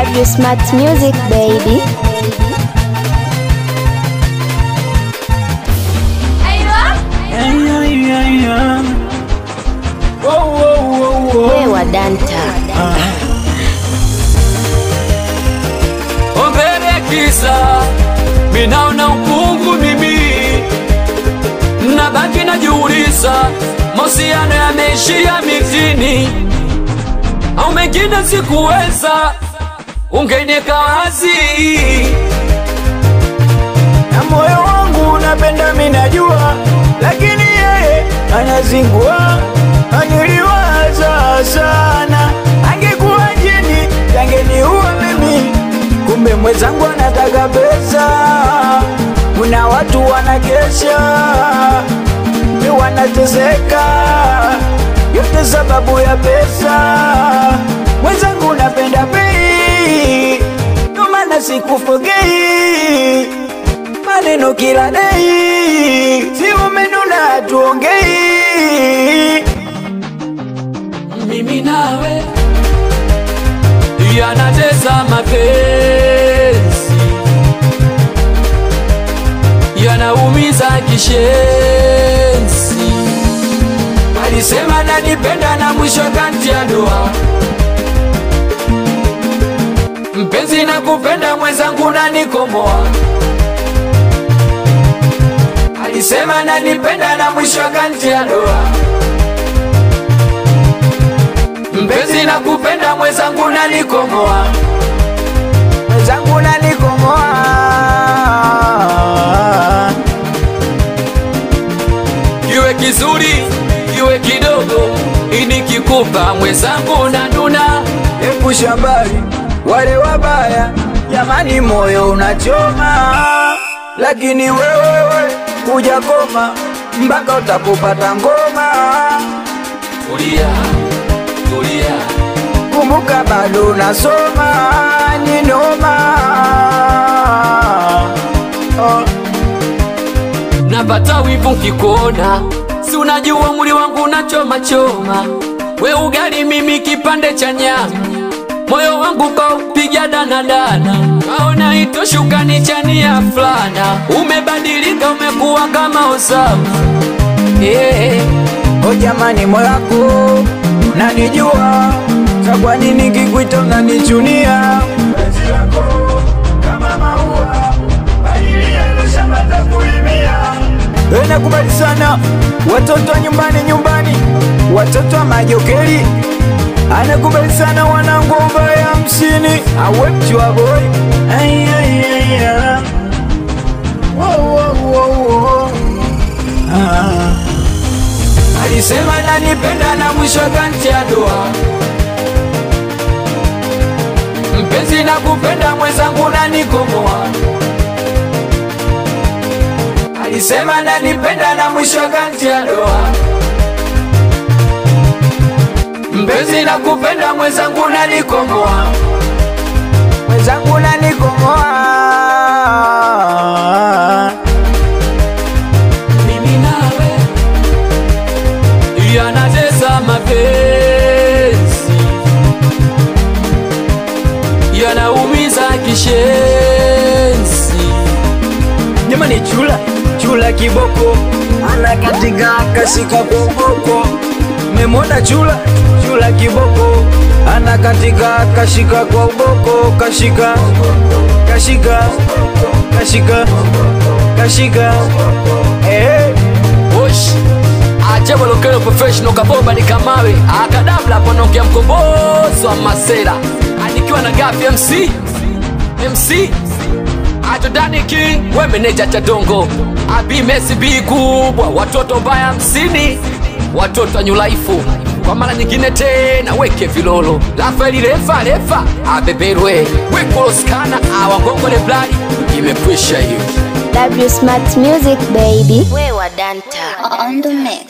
W Smart Music, baby. Wewa Danta. Ombele kisa minaona ukungu mimi, nabaki najiuliza mahusiano yameishia mitini au mengine sikuweza, ungeniweka wazi. Na moyo wangu unapenda mimi najua, lakini yeye anazingua. Aniliwaza sana, angekuwa jini yangeniua mimi. Kumbe mwenzangu anataka pesa, kuna watu wanakesha, ni wanateseka, yote sababu ya pesa. Mwenzangu unapenda pei, ndio maana sikufogei, maneno kila day, si umenuna tuongei. Mimi nawe yanatesa mapenzi, yanaumiza kishenzi. Alisema nanipenda na mwisho kantia doa. Mpenzi na kupenda mwenzangu na nikomoa. Alisema nanipenda na mwisho kantia doa. Mpenzi na kupenda mwenzangu na nikomoa. Mwenzangu na nikomoa. Kiwe kizuri, kiwe kidogo, inikikupa mwenzangu na nuna. Epusha mbali wale wabaya, jamani moyo unachoma. Lakini wewe kuja koma, mpaka utakupata ngoma. Tulia, tulia, kumbuka bado nasoma, ni noma. Napata wivu nkikuona, si unajua mwili wangu unachoma choma. We ugali mimi kipande cha nyama, moyo wangu kaupiga dana dana. Kaona itoshuka nichania fulana, umebadilika umekuwa kama Osama. O jamani moyo wako nanijua, kwa nini kikuita unanichunia? Penzi lako kama maua, badilia ilo shamba za kulimia. Nakubali sana watoto nyumbani, watoto wa majokeli. Anakubali sana wanangu mbaya 50, awe mchua boy. Ay ay ay ay. Wow. Alisema nanipenda na mwisho kantia doa. Mpenzi na kupenda mwenzangu na nikomoa. Alisema nanipenda na mwisho kantia doa. Mpenzi na kupenda mwenzangu na nikomoa. Mwenzangu na nikomoa. Mimi nawe yanatesa mapenzi, yanaumiza kishenzi. Jamani chula kiboko, anakatika kashika koboko. Memona chula kiboko, anakatika kashika kwa uboko. Kashika Osh, ajebo lokelo professional kabomba ni kamawe. Akadabla ponokea mkombozi wa masera. Anikiwa na Gapi MC Atodani King, we meneja Chadongo. Abi Messi B kubwa, watoto baya 50, watoto wa New Life. Kwa mara nyingine tena weke vilolo. Rafaeli refa abeberwe. Weko skana awangongole bloody. Imekwisha hiyo. W Smart Music, baby. Wewa Danta. On the mix.